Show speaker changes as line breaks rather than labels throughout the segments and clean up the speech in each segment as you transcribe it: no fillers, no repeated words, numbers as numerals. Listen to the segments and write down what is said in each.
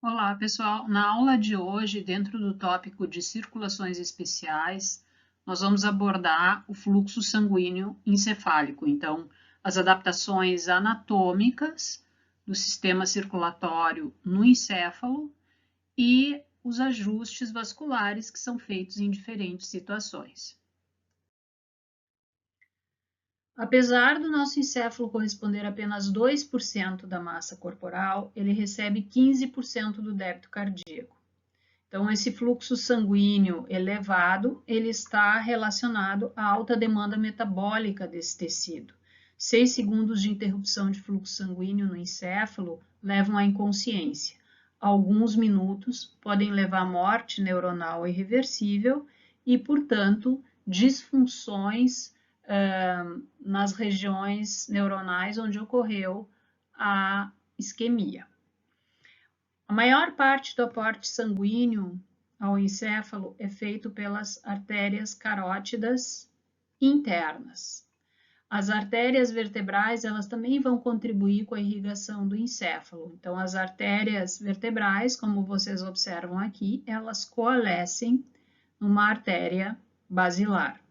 Olá, pessoal. Na aula de hoje, dentro do tópico de circulações especiais, nós vamos abordar o fluxo sanguíneo encefálico. Então, as adaptações anatômicas do sistema circulatório no encéfalo e os ajustes vasculares que são feitos em diferentes situações. Apesar do nosso encéfalo corresponder a apenas 2% da massa corporal, ele recebe 15% do débito cardíaco. Então, esse fluxo sanguíneo elevado, ele está relacionado à alta demanda metabólica desse tecido. 6 segundos de interrupção de fluxo sanguíneo no encéfalo levam à inconsciência. Alguns minutos podem levar à morte neuronal irreversível e, portanto, disfunções nas regiões neuronais onde ocorreu a isquemia. A maior parte do aporte sanguíneo ao encéfalo é feito pelas artérias carótidas internas. As artérias vertebrais, elas também vão contribuir com a irrigação do encéfalo. Então, as artérias vertebrais, como vocês observam aqui, elas coalescem numa artéria basilar.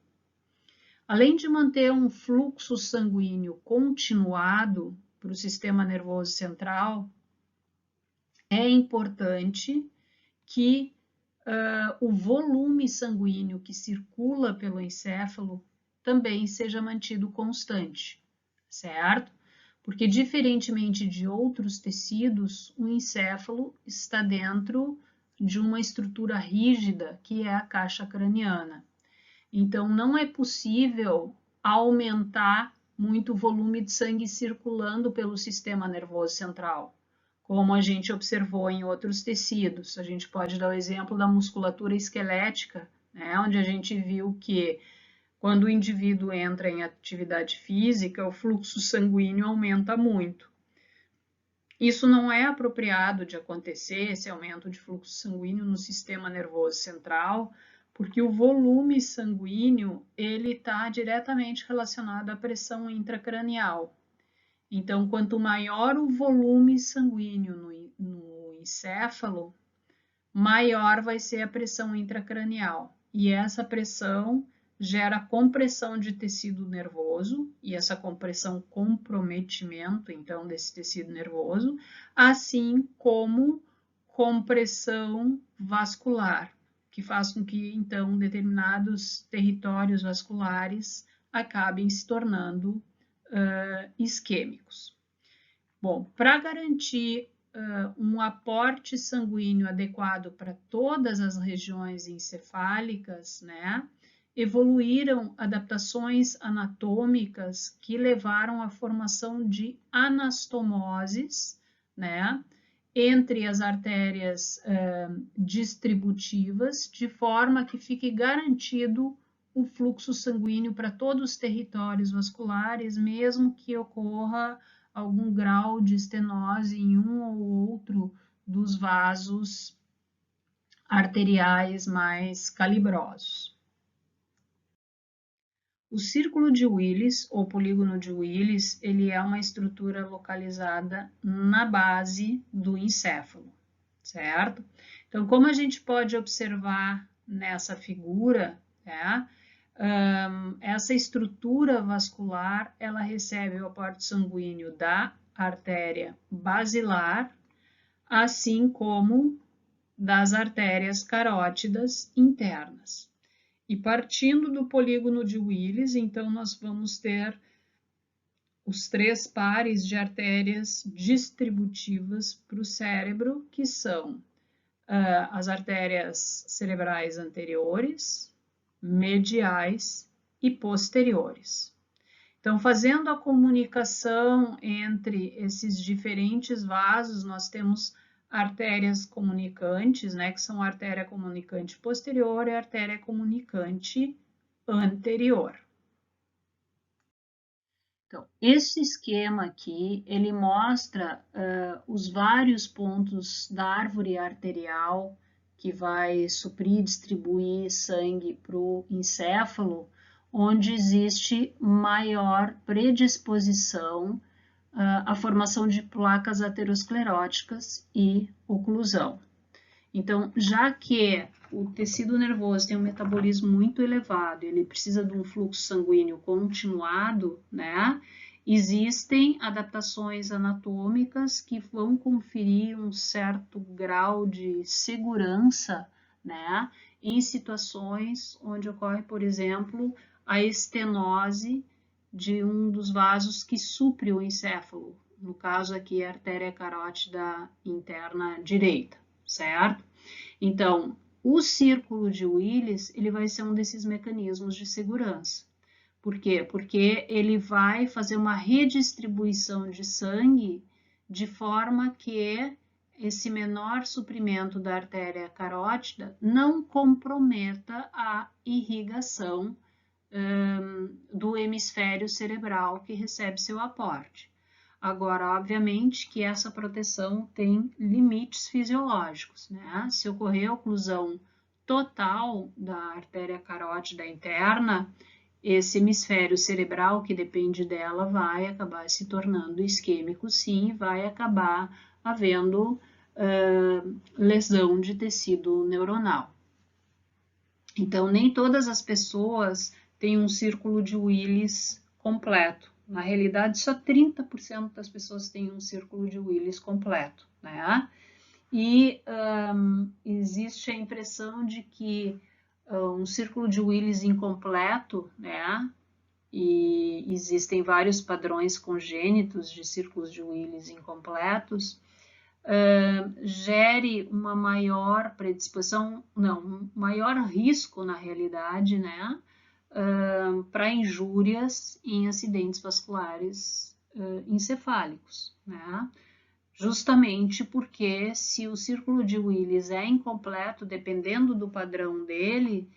Além de manter um fluxo sanguíneo continuado para o sistema nervoso central, é importante que o volume sanguíneo que circula pelo encéfalo também seja mantido constante, certo? Porque, diferentemente de outros tecidos, o encéfalo está dentro de uma estrutura rígida, que é a caixa craniana. Então, não é possível aumentar muito o volume de sangue circulando pelo sistema nervoso central, como a gente observou em outros tecidos. A gente pode dar o exemplo da musculatura esquelética, né, onde a gente viu que quando o indivíduo entra em atividade física, o fluxo sanguíneo aumenta muito. Isso não é apropriado de acontecer, esse aumento de fluxo sanguíneo no sistema nervoso central, porque o volume sanguíneo ele está diretamente relacionado à pressão intracranial. Então, quanto maior o volume sanguíneo no encéfalo, maior vai ser a pressão intracranial. E essa pressão gera compressão de tecido nervoso, e essa compressão comprometimento, então, desse tecido nervoso, assim como compressão vascular, que faz com que, então, determinados territórios vasculares acabem se tornando isquêmicos. Bom, para garantir um aporte sanguíneo adequado para todas as regiões encefálicas, né, evoluíram adaptações anatômicas que levaram à formação de anastomoses, né, entre as artérias distributivas, de forma que fique garantido o fluxo sanguíneo para todos os territórios vasculares, mesmo que ocorra algum grau de estenose em um ou outro dos vasos arteriais mais calibrosos. O círculo de Willis, ou polígono de Willis, ele é uma estrutura localizada na base do encéfalo, certo? Então, como a gente pode observar nessa figura, né, essa estrutura vascular, ela recebe o aporte sanguíneo da artéria basilar, assim como das artérias carótidas internas. E partindo do polígono de Willis, então nós vamos ter os 3 pares de artérias distributivas para o cérebro, que são as artérias cerebrais anteriores, mediais e posteriores. Então, fazendo a comunicação entre esses diferentes vasos, nós temos artérias comunicantes, né, que são a artéria comunicante posterior e a artéria comunicante anterior. Então, esse esquema aqui, ele mostra os vários pontos da árvore arterial que vai suprir e distribuir sangue para o encéfalo, onde existe maior predisposição a formação de placas ateroscleróticas e oclusão. Então, já que o tecido nervoso tem um metabolismo muito elevado, ele precisa de um fluxo sanguíneo continuado, né? Existem adaptações anatômicas que vão conferir um certo grau de segurança, né? Em situações onde ocorre, por exemplo, a estenose de um dos vasos que supre o encéfalo, no caso aqui a artéria carótida interna direita, certo? Então, o círculo de Willis, ele vai ser um desses mecanismos de segurança. Por quê? Porque ele vai fazer uma redistribuição de sangue de forma que esse menor suprimento da artéria carótida não comprometa a irrigação do hemisfério cerebral que recebe seu aporte. Agora, obviamente que essa proteção tem limites fisiológicos, né? Se ocorrer oclusão total da artéria carótida interna, esse hemisfério cerebral que depende dela vai acabar se tornando isquêmico, sim, vai acabar havendo lesão de tecido neuronal. Então, nem todas as pessoas têm um círculo de Willis completo. Na realidade, só 30% das pessoas têm um círculo de Willis completo, né? E existe a impressão de que um círculo de Willis incompleto, né? E existem vários padrões congênitos de círculos de Willis incompletos, gere uma maior predisposição, não, um maior risco na realidade, né? Para injúrias em acidentes vasculares encefálicos, né? Justamente porque se o círculo de Willis é incompleto, dependendo do padrão dele,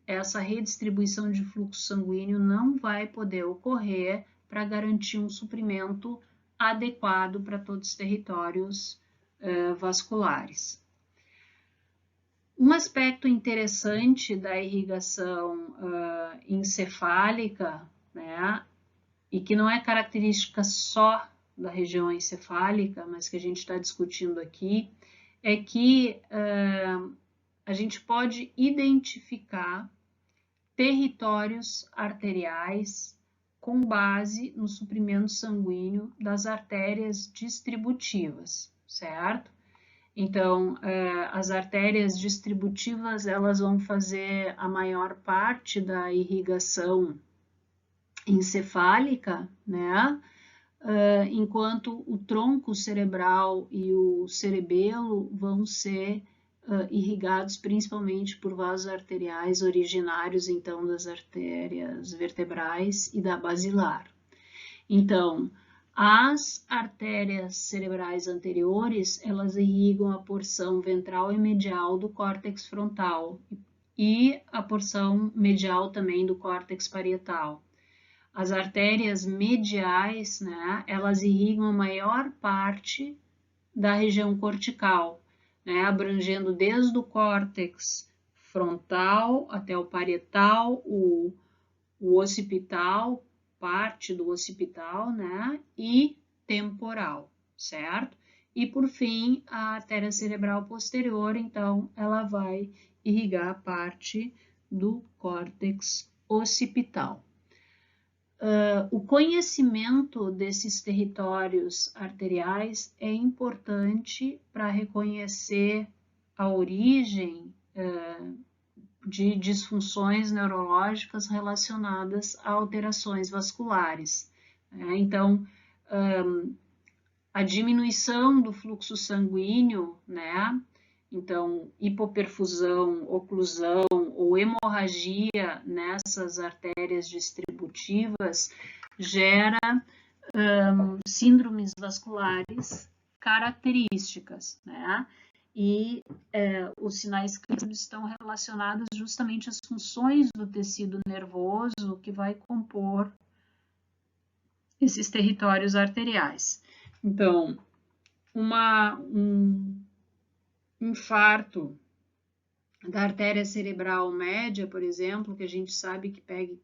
essa redistribuição de fluxo sanguíneo não vai poder ocorrer para garantir um suprimento adequado para todos os territórios vasculares. Um aspecto interessante da irrigação encefálica, né, e que não é característica só da região encefálica, mas que a gente está discutindo aqui, é que a gente pode identificar territórios arteriais com base no suprimento sanguíneo das artérias distributivas, certo? Então, as artérias distributivas, elas vão fazer a maior parte da irrigação encefálica, né? Enquanto o tronco cerebral e o cerebelo vão ser irrigados principalmente por vasos arteriais originários, então, das artérias vertebrais e da basilar. Então, as artérias cerebrais anteriores, elas irrigam a porção ventral e medial do córtex frontal e a porção medial também do córtex parietal. As artérias mediais, né, elas irrigam a maior parte da região cortical, né, abrangendo desde o córtex frontal até o parietal, o occipital, parte do occipital, né, e temporal, certo? E por fim, a artéria cerebral posterior, então, ela vai irrigar a parte do córtex occipital. O conhecimento desses territórios arteriais é importante para reconhecer a origem de disfunções neurológicas relacionadas a alterações vasculares. Então, a diminuição do fluxo sanguíneo, né? Então, hipoperfusão, oclusão ou hemorragia nessas artérias distributivas gera síndromes vasculares características, né? E os sinais clínicos estão relacionados justamente às funções do tecido nervoso que vai compor esses territórios arteriais. Então, um infarto da artéria cerebral média, por exemplo, que a gente sabe que pega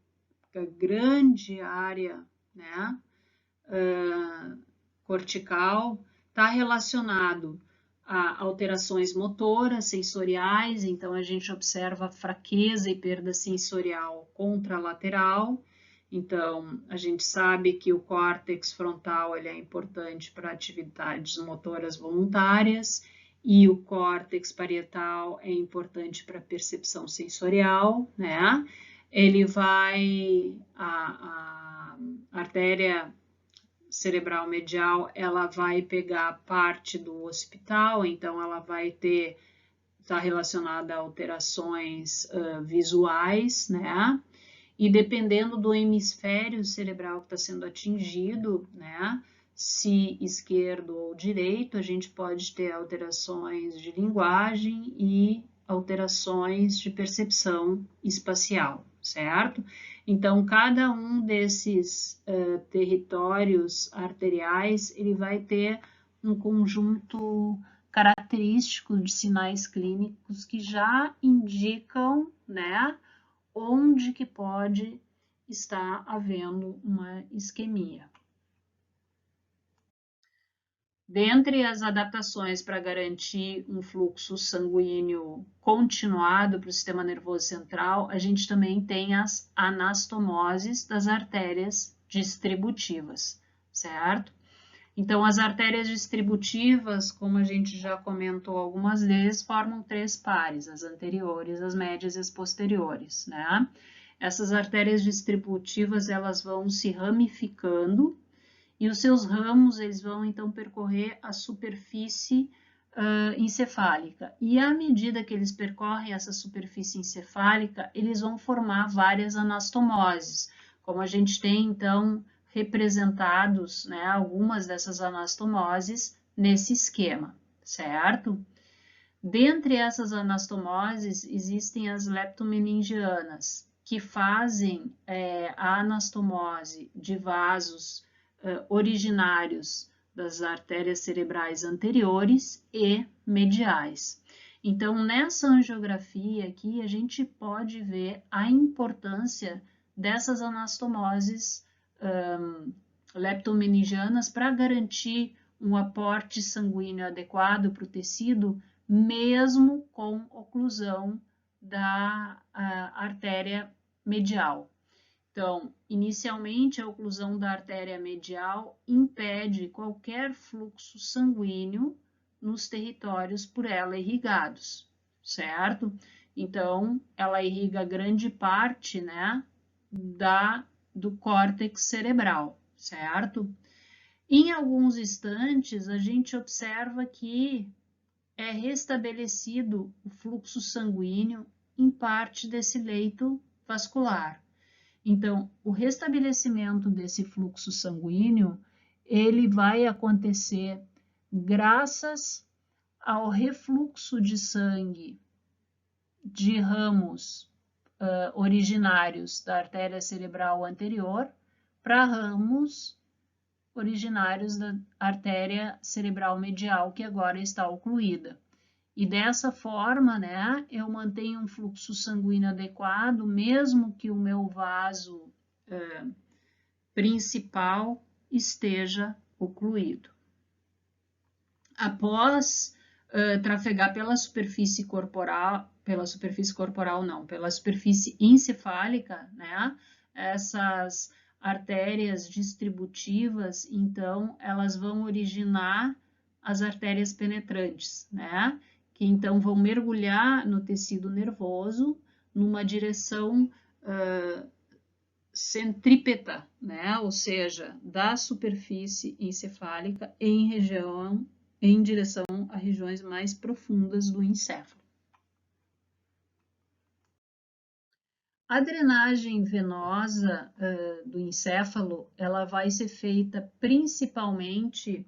grande área, né, cortical está relacionado a alterações motoras, sensoriais, então a gente observa fraqueza e perda sensorial contralateral. Então, a gente sabe que o córtex frontal ele é importante para atividades motoras voluntárias e o córtex parietal é importante para percepção sensorial, né? Ele vai, a artéria cerebral medial, ela vai pegar parte do occipital, então ela vai estar relacionada a alterações visuais, né? E dependendo do hemisfério cerebral que está sendo atingido, né? Se esquerdo ou direito, a gente pode ter alterações de linguagem e alterações de percepção espacial, certo? Então, cada um desses territórios arteriais, ele vai ter um conjunto característico de sinais clínicos que já indicam, né, onde que pode estar havendo uma isquemia. Dentre as adaptações para garantir um fluxo sanguíneo continuado para o sistema nervoso central, a gente também tem as anastomoses das artérias distributivas, certo? Então, as artérias distributivas, como a gente já comentou algumas vezes, formam 3 pares, as anteriores, as médias e as posteriores, né? Essas artérias distributivas, elas vão se ramificando e os seus ramos, eles vão então percorrer a superfície encefálica. E à medida que eles percorrem essa superfície encefálica, eles vão formar várias anastomoses, como a gente tem então representados, né, algumas dessas anastomoses nesse esquema, certo? Dentre essas anastomoses, existem as leptomeningianas, que fazem a anastomose de vasos originários das artérias cerebrais anteriores e mediais. Então, nessa angiografia aqui, a gente pode ver a importância dessas anastomoses leptomeningianas para garantir um aporte sanguíneo adequado para o tecido, mesmo com oclusão da artéria medial. Então, inicialmente, a oclusão da artéria medial impede qualquer fluxo sanguíneo nos territórios por ela irrigados, certo? Então, ela irriga grande parte, né, do córtex cerebral, certo? Em alguns instantes, a gente observa que é restabelecido o fluxo sanguíneo em parte desse leito vascular. Então, o restabelecimento desse fluxo sanguíneo, ele vai acontecer graças ao refluxo de sangue de ramos originários da artéria cerebral anterior para ramos originários da artéria cerebral medial, que agora está ocluída. E dessa forma, né, eu mantenho um fluxo sanguíneo adequado, mesmo que o meu vaso principal esteja ocluído. Após trafegar pela superfície corporal não, pela superfície encefálica, né, essas artérias distributivas, então, elas vão originar as artérias penetrantes, né, que então vão mergulhar no tecido nervoso numa direção centrípeta, né? Ou seja, da superfície encefálica em direção a regiões mais profundas do encéfalo. A drenagem venosa do encéfalo, ela vai ser feita principalmente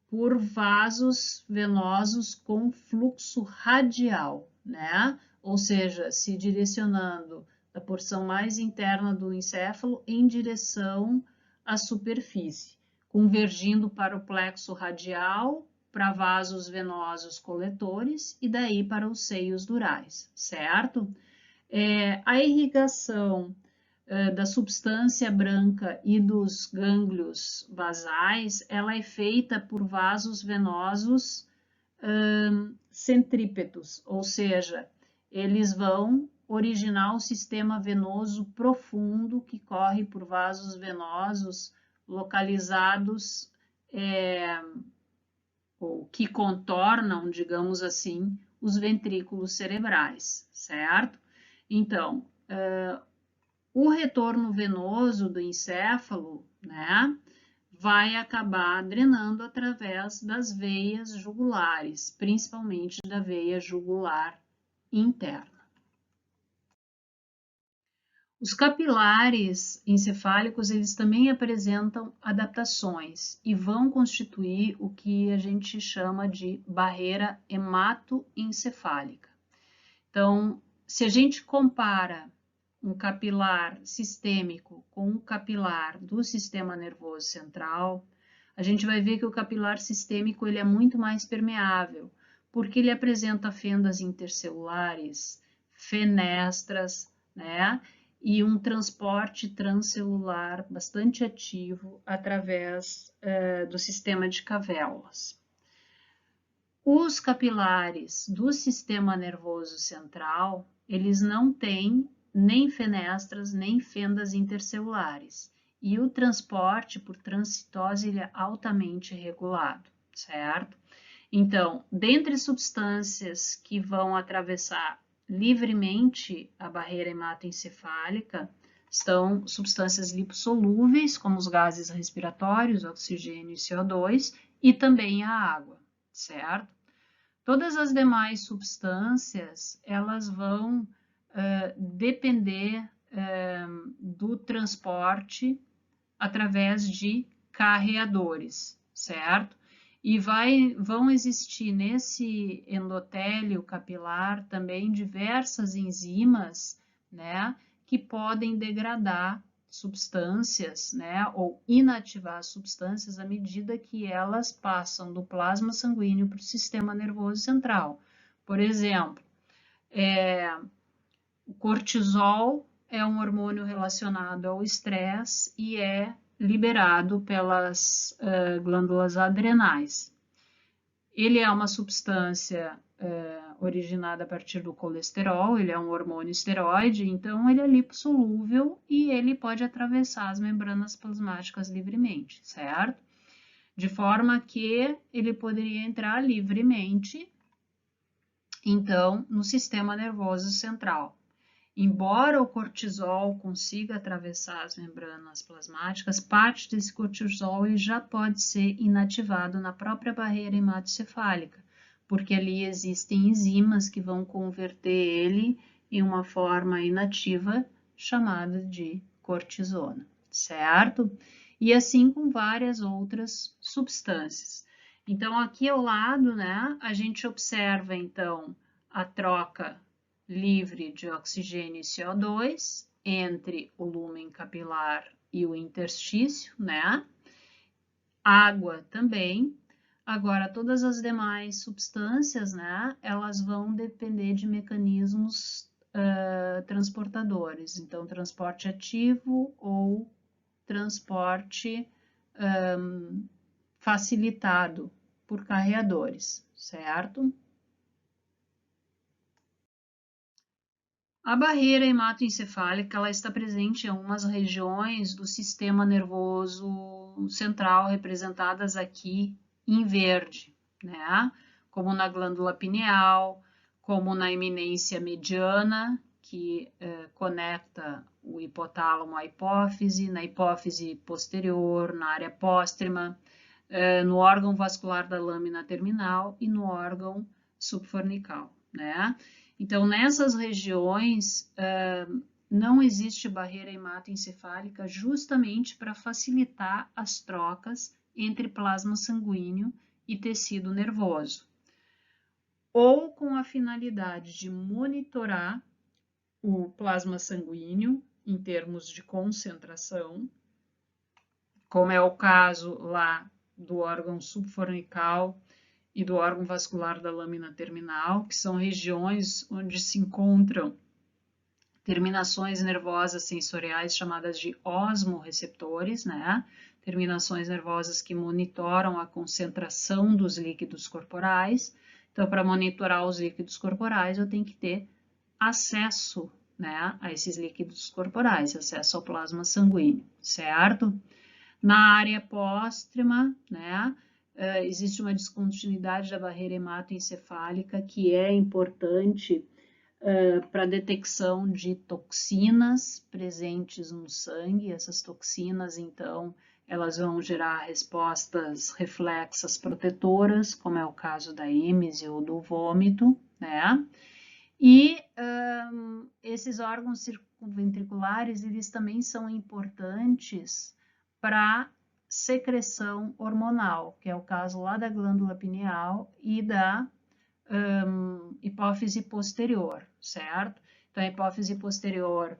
por vasos venosos com fluxo radial, né? Ou seja, se direcionando da porção mais interna do encéfalo em direção à superfície, convergindo para o plexo radial, para vasos venosos coletores e daí para os seios durais, certo? A irrigação da substância branca e dos gânglios basais, ela é feita por vasos venosos centrípetos, ou seja, eles vão originar o sistema venoso profundo que corre por vasos venosos localizados ou que contornam, digamos assim, os ventrículos cerebrais, certo? Então, o retorno venoso do encéfalo, né, vai acabar drenando através das veias jugulares, principalmente da veia jugular interna. Os capilares encefálicos, eles também apresentam adaptações e vão constituir o que a gente chama de barreira hematoencefálica. Então, se a gente compara um capilar sistêmico com um capilar do sistema nervoso central, a gente vai ver que o capilar sistêmico ele é muito mais permeável, porque ele apresenta fendas intercelulares, fenestras, né? E um transporte transcelular bastante ativo através do sistema de cavéolas. Os capilares do sistema nervoso central, eles não têm nem fenestras, nem fendas intercelulares. E o transporte por transcitose ele é altamente regulado, certo? Então, dentre substâncias que vão atravessar livremente a barreira hematoencefálica, estão substâncias lipossolúveis, como os gases respiratórios, oxigênio e CO2, e também a água, certo? Todas as demais substâncias, elas vão depender do transporte através de carreadores, certo? E vão existir nesse endotélio capilar também diversas enzimas, né, que podem degradar substâncias, né, ou inativar substâncias à medida que elas passam do plasma sanguíneo para o sistema nervoso central. Por exemplo, o cortisol é um hormônio relacionado ao estresse e é liberado pelas glândulas adrenais. Ele é uma substância originada a partir do colesterol, ele é um hormônio esteroide, então ele é lipossolúvel e ele pode atravessar as membranas plasmáticas livremente, certo? De forma que ele poderia entrar livremente, então, no sistema nervoso central. Embora o cortisol consiga atravessar as membranas plasmáticas, parte desse cortisol ele já pode ser inativado na própria barreira hematoencefálica, porque ali existem enzimas que vão converter ele em uma forma inativa chamada de cortisona, certo? E assim com várias outras substâncias. Então, aqui ao lado, né, a gente observa, então, a troca livre de oxigênio e CO2 entre o lúmen capilar e o interstício, né? Água também. Agora, todas as demais substâncias, né, elas vão depender de mecanismos transportadores. Então, transporte ativo ou transporte facilitado por carreadores, certo? A barreira hematoencefálica ela está presente em algumas regiões do sistema nervoso central, representadas aqui em verde, né? Como na glândula pineal, como na eminência mediana, que conecta o hipotálamo à hipófise, na hipófise posterior, na área póstrema, no órgão vascular da lâmina terminal e no órgão subfornical, né? Então, nessas regiões, não existe barreira hematoencefálica justamente para facilitar as trocas entre plasma sanguíneo e tecido nervoso, ou com a finalidade de monitorar o plasma sanguíneo em termos de concentração, como é o caso lá do órgão subfornical e do órgão vascular da lâmina terminal, que são regiões onde se encontram terminações nervosas sensoriais chamadas de osmorreceptores, né? Terminações nervosas que monitoram a concentração dos líquidos corporais. Então, para monitorar os líquidos corporais, eu tenho que ter acesso, né, a esses líquidos corporais, acesso ao plasma sanguíneo, certo? Na área póstrema, né, existe uma descontinuidade da barreira hematoencefálica que é importante para a detecção de toxinas presentes no sangue. Essas toxinas, então, elas vão gerar respostas reflexas protetoras, como é o caso da êmese ou do vômito, né? E esses órgãos circunventriculares, eles também são importantes para secreção hormonal, que é o caso lá da glândula pineal e da hipófise posterior, certo? Então, a hipófise posterior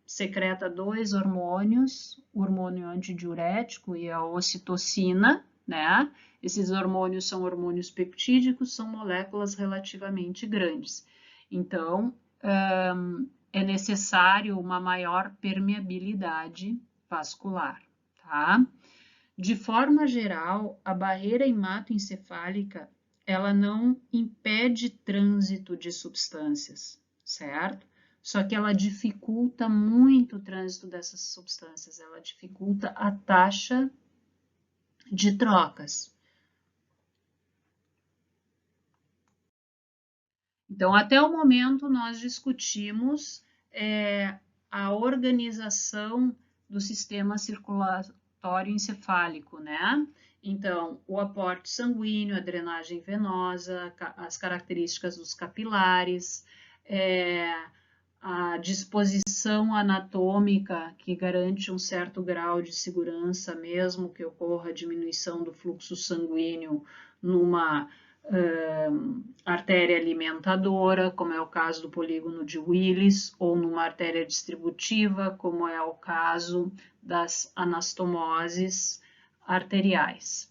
secreta dois hormônios, o hormônio antidiurético e a ocitocina, né? Esses hormônios são hormônios peptídicos, são moléculas relativamente grandes. Então, é necessário uma maior permeabilidade vascular, tá? De forma geral, a barreira hematoencefálica ela não impede trânsito de substâncias, certo? Só que ela dificulta muito o trânsito dessas substâncias, ela dificulta a taxa de trocas. Então, até o momento, nós discutimos a organização do sistema circulatório encefálico, né? Então, o aporte sanguíneo, a drenagem venosa, as características dos capilares, a disposição anatômica que garante um certo grau de segurança, mesmo que ocorra diminuição do fluxo sanguíneo numa artéria alimentadora, como é o caso do polígono de Willis, ou numa artéria distributiva, como é o caso das anastomoses arteriais.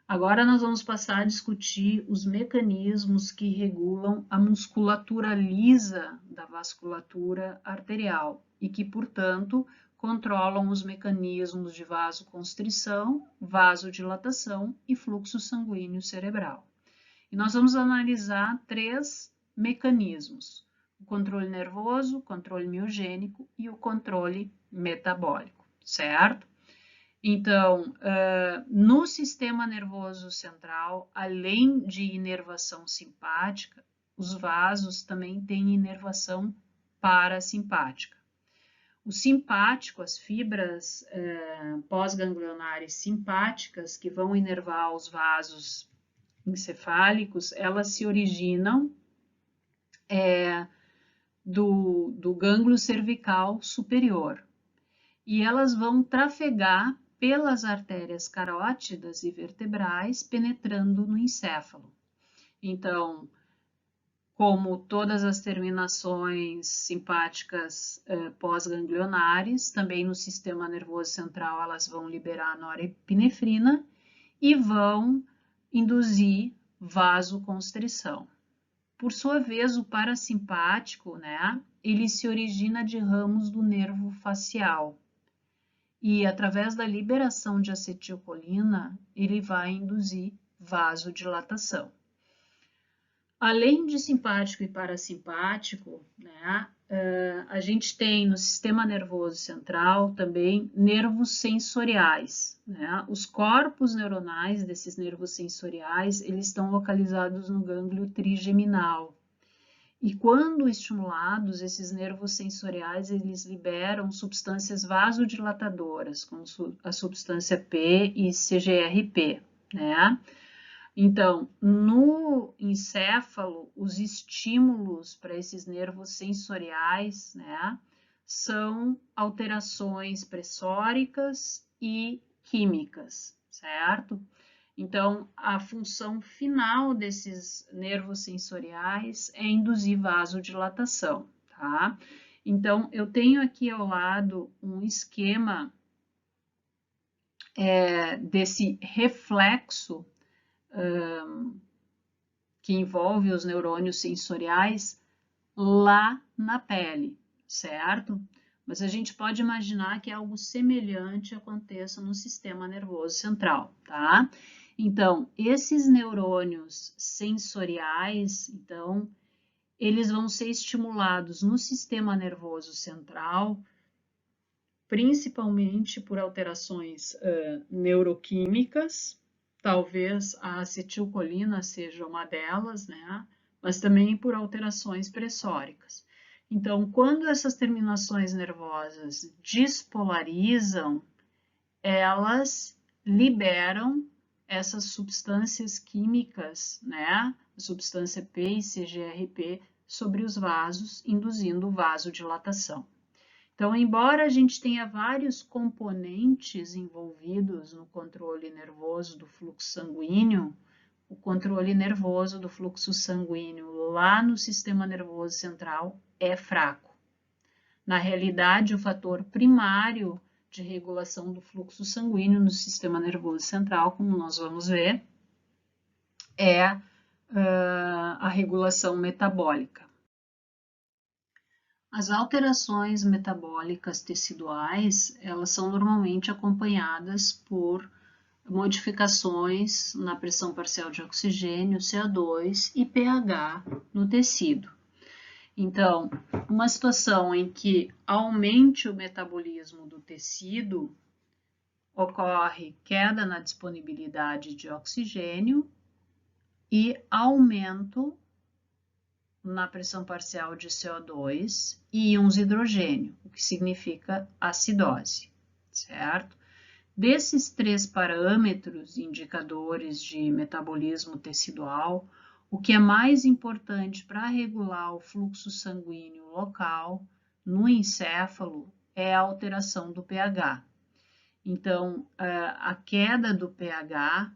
Agora nós vamos passar a discutir os mecanismos que regulam a musculatura lisa da vasculatura arterial e que, portanto, controlam os mecanismos de vasoconstrição, vasodilatação e fluxo sanguíneo cerebral. E nós vamos analisar três mecanismos: o controle nervoso, o controle miogênico e o controle metabólico, certo? Então, no sistema nervoso central, além de inervação simpática, os vasos também têm inervação parasimpática. O simpático, as fibras pós-ganglionares simpáticas que vão inervar os vasos encefálicos, elas se originam do gânglio cervical superior e elas vão trafegar pelas artérias carótidas e vertebrais, penetrando no encéfalo. Então, como todas as terminações simpáticas pós-ganglionares, também no sistema nervoso central elas vão liberar norepinefrina e vão induzir vasoconstrição. Por sua vez, o parasimpático, né, ele se origina de ramos do nervo facial e, através da liberação de acetilcolina, ele vai induzir vasodilatação. Além de simpático e parasimpático, né, a gente tem no sistema nervoso central também nervos sensoriais, né? Os corpos neuronais desses nervos sensoriais, eles estão localizados no gânglio trigeminal. E quando estimulados, esses nervos sensoriais, eles liberam substâncias vasodilatadoras, como a substância P e CGRP, né? Então, no encéfalo, os estímulos para esses nervos sensoriais, né, são alterações pressóricas e químicas, certo? Então, a função final desses nervos sensoriais é induzir vasodilatação, tá? Então, eu tenho aqui ao lado um esquema desse reflexo que envolve os neurônios sensoriais lá na pele. certo? Mas a gente pode imaginar que algo semelhante aconteça no sistema nervoso central, tá? Então, esses neurônios sensoriais, então, eles vão ser estimulados no sistema nervoso central, principalmente por alterações neuroquímicas, talvez a acetilcolina seja uma delas, né? Mas também por alterações pressóricas. Então, quando essas terminações nervosas despolarizam, elas liberam essas substâncias químicas, né? A substância P e CGRP sobre os vasos, induzindo vasodilatação. Então, embora a gente tenha vários componentes envolvidos no controle nervoso do fluxo sanguíneo, o controle nervoso do fluxo sanguíneo lá no sistema nervoso central é fraco. Na realidade, o fator primário de regulação do fluxo sanguíneo no sistema nervoso central, como nós vamos ver, é a regulação metabólica. As alterações metabólicas teciduais, elas são normalmente acompanhadas por modificações na pressão parcial de oxigênio, CO2 e pH no tecido. Então, uma situação em que aumente o metabolismo do tecido, ocorre queda na disponibilidade de oxigênio e aumento na pressão parcial de CO2 e íons hidrogênio, o que significa acidose, certo? Desses três parâmetros indicadores de metabolismo tecidual, o que é mais importante para regular o fluxo sanguíneo local no encéfalo é a alteração do pH. Então, a queda do pH,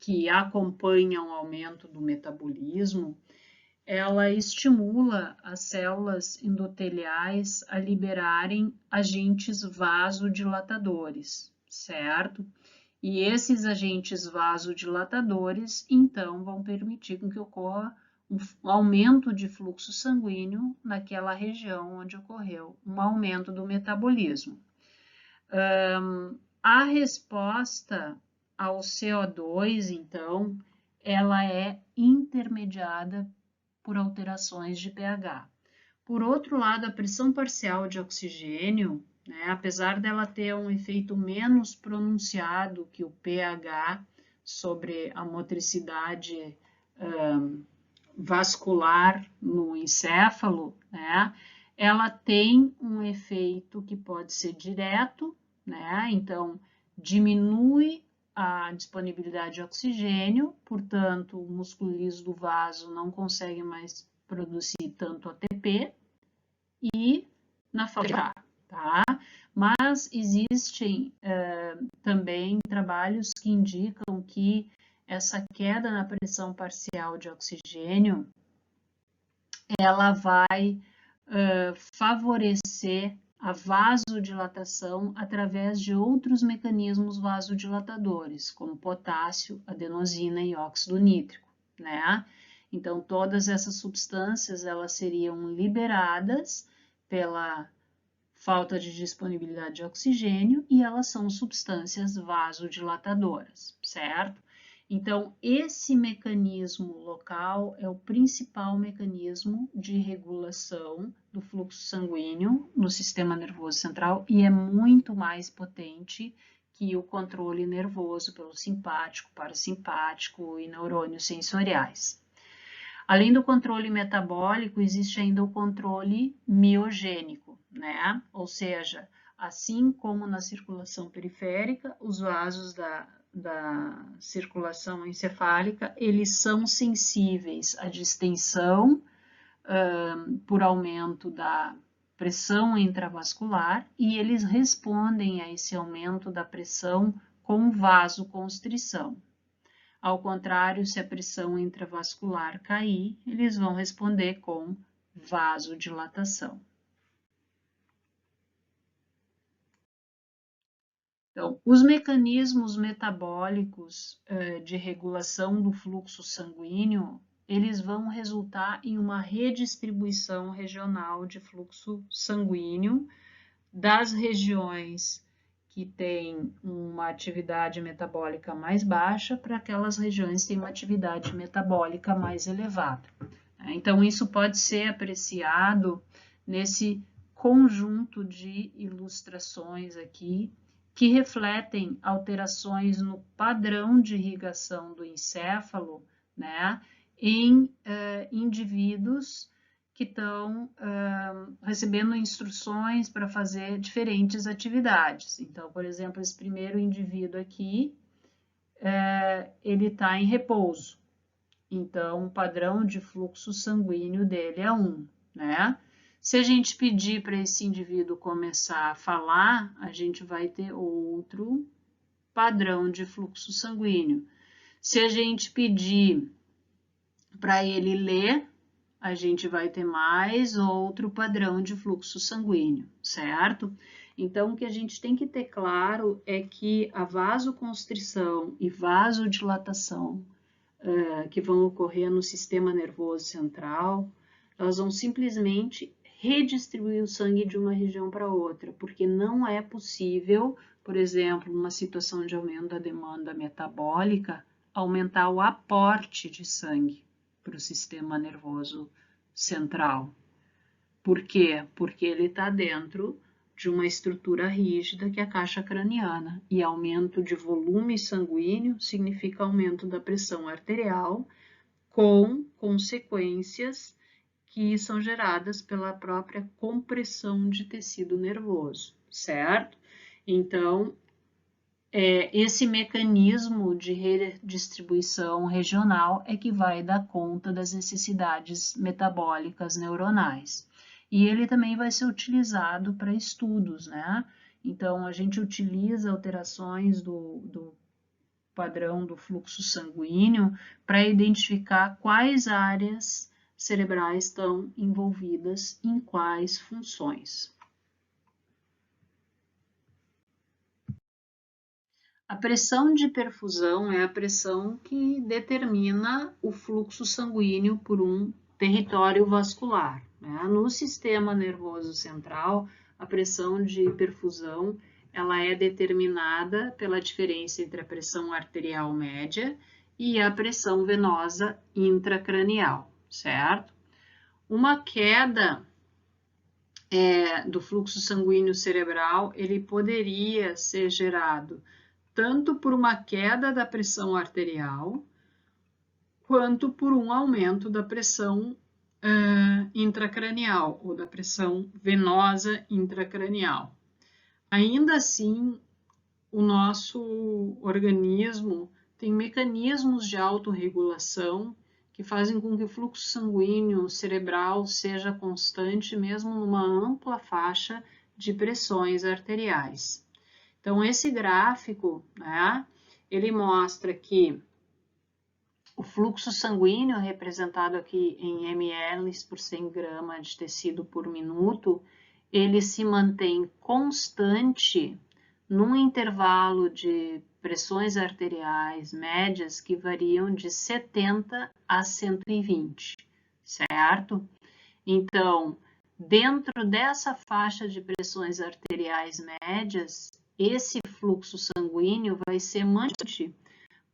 que acompanha o aumento do metabolismo, ela estimula as células endoteliais a liberarem agentes vasodilatadores, certo? E esses agentes vasodilatadores, então, vão permitir que ocorra um aumento de fluxo sanguíneo naquela região onde ocorreu um aumento do metabolismo. A resposta ao CO2, então, ela é intermediada por alterações de pH. Por outro lado, a pressão parcial de oxigênio, né, apesar dela ter um efeito menos pronunciado que o pH sobre a motricidade vascular no encéfalo, né, ela tem um efeito que pode ser direto, né, então diminui a disponibilidade de oxigênio, portanto, o músculo liso do vaso não consegue mais produzir tanto ATP e na falta de ar, tá? Mas existem também trabalhos que indicam que essa queda na pressão parcial de oxigênio, ela vai favorecer a vasodilatação através de outros mecanismos vasodilatadores, como potássio, adenosina e óxido nítrico, né? Então, todas essas substâncias, elas seriam liberadas pela falta de disponibilidade de oxigênio e elas são substâncias vasodilatadoras, certo? Então, esse mecanismo local é o principal mecanismo de regulação do fluxo sanguíneo no sistema nervoso central e é muito mais potente que o controle nervoso pelo simpático, parasimpático e neurônios sensoriais. Além do controle metabólico, existe ainda o controle miogênico, né? Ou seja, assim como na circulação periférica, os vasos da circulação encefálica, eles são sensíveis à distensão por aumento da pressão intravascular e eles respondem a esse aumento da pressão com vasoconstrição. Ao contrário, se a pressão intravascular cair, eles vão responder com vasodilatação. Então, os mecanismos metabólicos de regulação do fluxo sanguíneo, eles vão resultar em uma redistribuição regional de fluxo sanguíneo das regiões que têm uma atividade metabólica mais baixa para aquelas regiões que têm uma atividade metabólica mais elevada. Então, isso pode ser apreciado nesse conjunto de ilustrações aqui, que refletem alterações no padrão de irrigação do encéfalo, né, em indivíduos que estão recebendo instruções para fazer diferentes atividades. Então, por exemplo, esse primeiro indivíduo aqui, ele está em repouso. Então, o padrão de fluxo sanguíneo dele é 1, né? Se a gente pedir para esse indivíduo começar a falar, a gente vai ter outro padrão de fluxo sanguíneo. Se a gente pedir para ele ler, a gente vai ter mais outro padrão de fluxo sanguíneo, certo? Então, o que a gente tem que ter claro é que a vasoconstrição e vasodilatação que vão ocorrer no sistema nervoso central, elas vão simplesmente redistribuir o sangue de uma região para outra, porque não é possível, por exemplo, numa situação de aumento da demanda metabólica, aumentar o aporte de sangue para o sistema nervoso central. Por quê? Porque ele está dentro de uma estrutura rígida que é a caixa craniana, e aumento de volume sanguíneo significa aumento da pressão arterial, com consequências que são geradas pela própria compressão de tecido nervoso, certo? Então, esse mecanismo de redistribuição regional é que vai dar conta das necessidades metabólicas neuronais. E ele também vai ser utilizado para estudos, né? Então, a gente utiliza alterações do padrão do fluxo sanguíneo para identificar quais áreas cerebrais estão envolvidas em quais funções. A pressão de perfusão é a pressão que determina o fluxo sanguíneo por um território vascular, né? No sistema nervoso central, a pressão de perfusão ela é determinada pela diferença entre a pressão arterial média e a pressão venosa intracranial, certo? Uma queda do fluxo sanguíneo cerebral, ele poderia ser gerado tanto por uma queda da pressão arterial, quanto por um aumento da pressão intracranial, ou da pressão venosa intracranial. Ainda assim, o nosso organismo tem mecanismos de autorregulação que fazem com que o fluxo sanguíneo cerebral seja constante, mesmo numa ampla faixa de pressões arteriais. Então, esse gráfico, né, ele mostra que o fluxo sanguíneo, representado aqui em ml por 100 gramas de tecido por minuto, ele se mantém constante num intervalo de pressões arteriais médias que variam de 70 a 120, certo? Então, dentro dessa faixa de pressões arteriais médias, esse fluxo sanguíneo vai ser mantido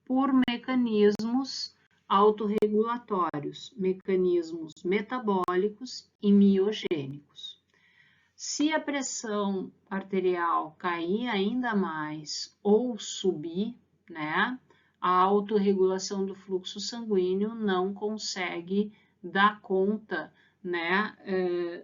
por mecanismos autorregulatórios, mecanismos metabólicos e miogênicos. Se a pressão arterial cair ainda mais ou subir, né, a autorregulação do fluxo sanguíneo não consegue dar conta, né,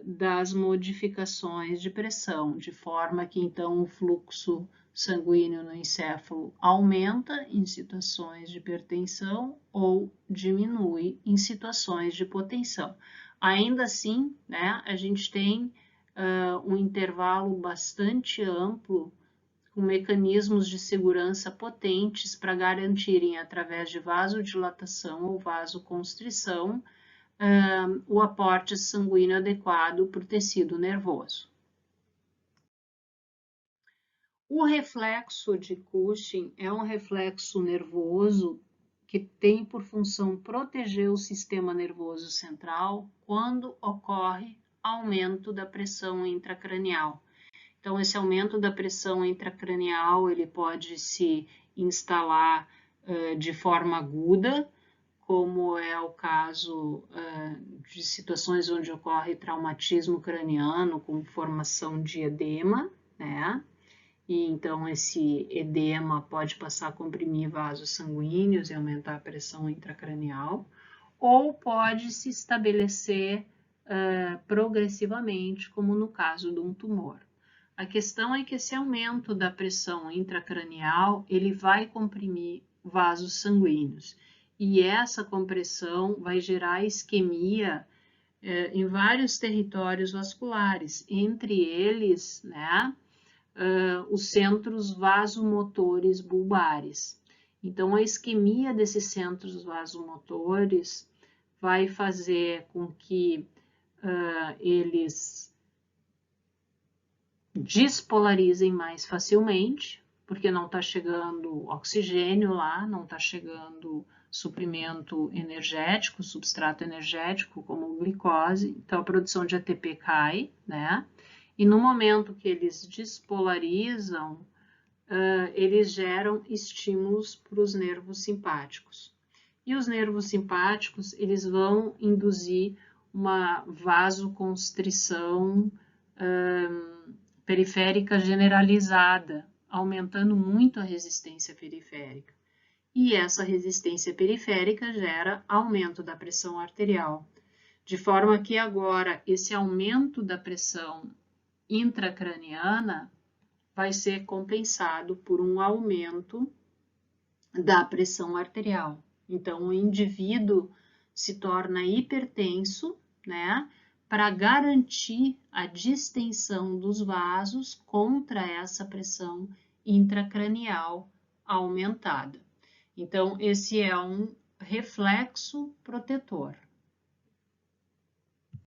das modificações de pressão, de forma que então o fluxo sanguíneo no encéfalo aumenta em situações de hipertensão ou diminui em situações de hipotensão. Ainda assim, né, a gente tem um intervalo bastante amplo, com mecanismos de segurança potentes para garantirem, através de vasodilatação ou vasoconstrição, o aporte sanguíneo adequado para o tecido nervoso. O reflexo de Cushing é um reflexo nervoso que tem por função proteger o sistema nervoso central quando ocorre aumento da pressão intracranial. Então, esse aumento da pressão intracranial, ele pode se instalar de forma aguda, como é o caso de situações onde ocorre traumatismo craniano com formação de edema, né? E então esse edema pode passar a comprimir vasos sanguíneos e aumentar a pressão intracranial, ou pode se estabelecer progressivamente, como no caso de um tumor. A questão é que esse aumento da pressão intracranial, ele vai comprimir vasos sanguíneos, e essa compressão vai gerar isquemia em vários territórios vasculares, entre eles, né, os centros vasomotores bulbares. Então, a isquemia desses centros vasomotores vai fazer com que eles despolarizem mais facilmente, porque não está chegando oxigênio lá, não está chegando suprimento energético, substrato energético, como glicose, então a produção de ATP cai, né? E no momento que eles despolarizam, eles geram estímulos para os nervos simpáticos. E os nervos simpáticos, eles vão induzir uma vasoconstrição periférica generalizada, aumentando muito a resistência periférica. E essa resistência periférica gera aumento da pressão arterial, de forma que agora esse aumento da pressão intracraniana vai ser compensado por um aumento da pressão arterial. Então, o indivíduo se torna hipertenso, né, para garantir a distensão dos vasos contra essa pressão intracranial aumentada. Então, esse é um reflexo protetor.